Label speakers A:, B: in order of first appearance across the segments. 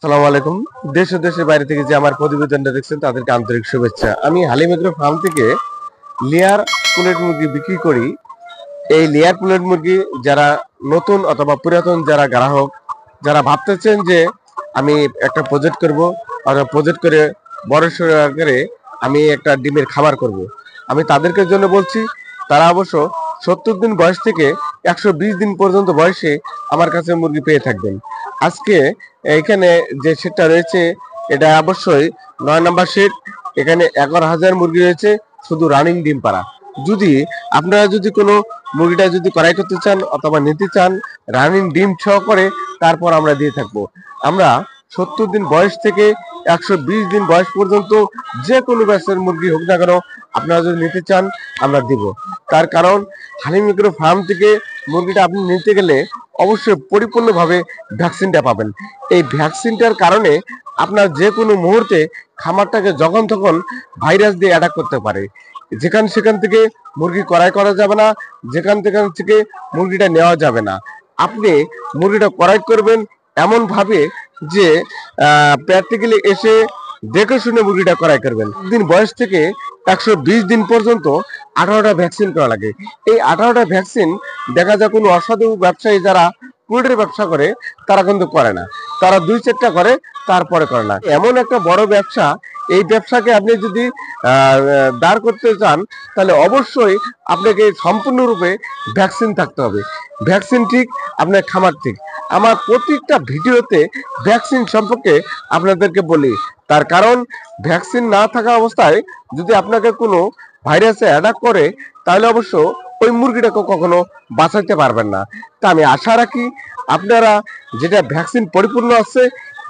A: সালামু আলাইকুম। দেশ ও দেশের বাইরে থেকে যে আমার প্রতিবেদনটা দেখছেন তাদেরকে আন্তরিক শুভেচ্ছা। আমি হালিম এগ্রো ফার্ম থেকে লেয়ার পুলেট মুরগি বিক্রি করি। এই লেয়ার পুলেট মুরগি যারা নতুন অথবা পুরাতন যারা গ্রাহক, যারা ভাবতেছেন যে আমি একটা প্রজেক্ট করব, অথবা প্রজেক্ট করে বড় সড়ো আকারে আমি একটা ডিমের খামার করব, আমি তাদেরকে জন্য বলছি তারা অবশ্য 70 দিন বয়স থেকে 120 দিন পর্যন্ত বয়সে আমার কাছে মুরগি পেয়ে থাকবেন। আজকে এখানে যে সেটটা রয়েছে এটা অবশ্যই 9 নম্বর সেট। এখানে 11,000 মুরগি রয়েছে, শুধু রানিং ডিম পাড়া। যদি আপনারা যদি কোনো মুরগিটা যদি ক্রয় করতে চান অথবা নিতে চান, রানিং ডিম সহ করে তারপর আমরা দিয়ে থাকবো। আমরা 70 দিন বয়স থেকে 120 দিন বয়স পর্যন্ত যে কোনো ব্যাচের মুরগি হোক না কেন আপনারা যদি নিতে চান আমরা দিব। তার কারণ হালিম এগ্রো ফার্ম থেকে মুরগিটা আপনি নিতে গেলে অবশ্যই পরিপূর্ণভাবে ভ্যাকসিনটা পাবেন। এই ভ্যাকসিনটার কারণে আপনার যে কোনো মুহূর্তে খামারটাকে যখন তখন ভাইরাস দিয়ে অ্যাটাক করতে পারে। যেখান সেখান থেকে মুরগি ক্রয় করা যাবে না, যেখান থেকে মুরগিটা নেওয়া যাবে না। আপনি মুরগিটা ক্রয় করবেন এমন ভাবে যে প্র্যাকটিক্যালি এসে দেখে শুনে মুরগিটা ক্রয় করবেন। দিন বয়স থেকে 120 দিন পর্যন্ত 18টা ভ্যাকসিন করা লাগে। এই 18টা ভ্যাকসিন দেখা যায় কোনো অসাধু ব্যবসায়ী যারা পোল্ট্রি ব্যবসা করে তারা কিন্তু করে না, তারা 2-4টা করে তারপরে করে না। এমন একটা বড় ব্যবসা, এই ব্যবসাকে আপনি যদি দাঁড় করতে চান তাহলে অবশ্যই আপনাকে সম্পূর্ণরূপে ভ্যাকসিন থাকতে হবে। ভ্যাকসিন ঠিক, আপনার খামার ঠিক। আমার প্রত্যেকটা ভিডিওতে ভ্যাকসিন সম্পর্কে আপনাদেরকে বলি, তার কারণ ভ্যাকসিন না থাকা অবস্থায় যদি আপনাকে কোনো ভাইরাসে অ্যাটাক করে তাহলে অবশ্য ওই মুরগিটাকে কখনো বাঁচাতে পারবেন না। তা আমি আশা রাখি আপনারা যেটা ভ্যাকসিন পরিপূর্ণ আছে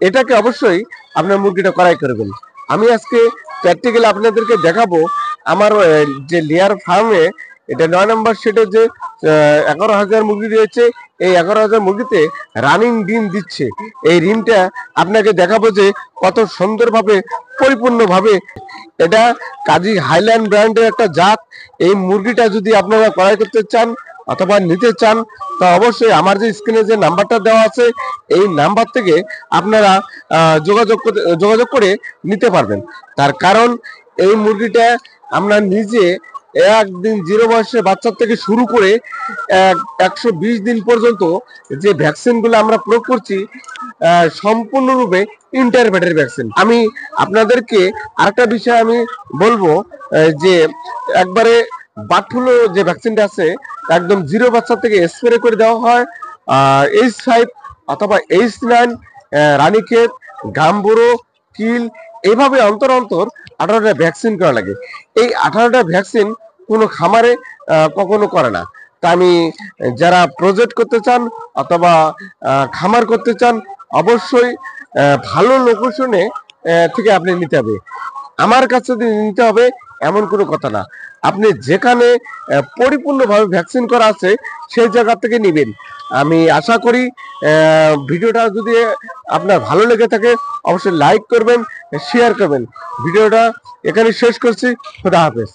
A: এটাকে অবশ্যই আপনার মুরগিটা ক্রয় করবেন। আমি আজকে প্র্যাকটিক্যালি আপনাদেরকে দেখাবো আমার যে লেয়ার ফার্মে এটা 9 নম্বর সেটে যে 11,000 মুরগি রয়েছে, এই 11,000 মুরগিতে রানিং ডিম দিচ্ছে। এই ডিমটা আপনাকে দেখাবো যে কত সুন্দরভাবে পরিপূর্ণভাবে এটা কাজী হাইল্যান্ড ব্র্যান্ডের একটা জাত। এই মুরগিটা যদি আপনারা ক্রয় করতে চান অথবা নিতে চান তা অবশ্যই আমার যে স্ক্রিনে যে নাম্বারটা দেওয়া আছে এই নাম্বার থেকে আপনারা যোগাযোগ করে নিতে পারবেন। তার কারণ এই মুরগিটা আমরা নিজে একদিন 0 বয়সের বাচ্চার থেকে শুরু করে 120 দিন পর্যন্ত যে ভ্যাকসিনগুলো আমরা প্রয়োগ করছি সম্পূর্ণরূপে ইন্টারভেটের ভ্যাকসিন। আমি আপনাদেরকে আরেকটা বিষয় আমি বলবো যে একবারে বার্ড-ফ্লু যে ভ্যাকসিনটা আছে একদম 0 বাচ্চা থেকে স্প্রে করে দেওয়া হয়। H5 অথবা H9, রানীক্ষেত, গাম্বুরো, কিল, এইভাবে অন্তর 18টা ভ্যাকসিন করা লাগে। এই 18টা ভ্যাকসিন কোনো খামারে কখনো করে না। তা আমি যারা প্রজেক্ট করতে চান অথবা খামার করতে চান অবশ্যই ভালো লোকেশনে থেকে আপনি নিতে হবে। আমার কাছে নিতে হবে এমন কোনো কথা না, আপনি যেখানে পরিপূর্ণভাবে ভ্যাকসিন করা আছে সেই জায়গা থেকে নেবেন। আমি আশা করি ভিডিওটা যদি আপনার ভালো লেগে থাকে অবশ্যই লাইক করবেন, শেয়ার করবেন। ভিডিওটা এখানে শেষ করছি। খোদা হাফেজ।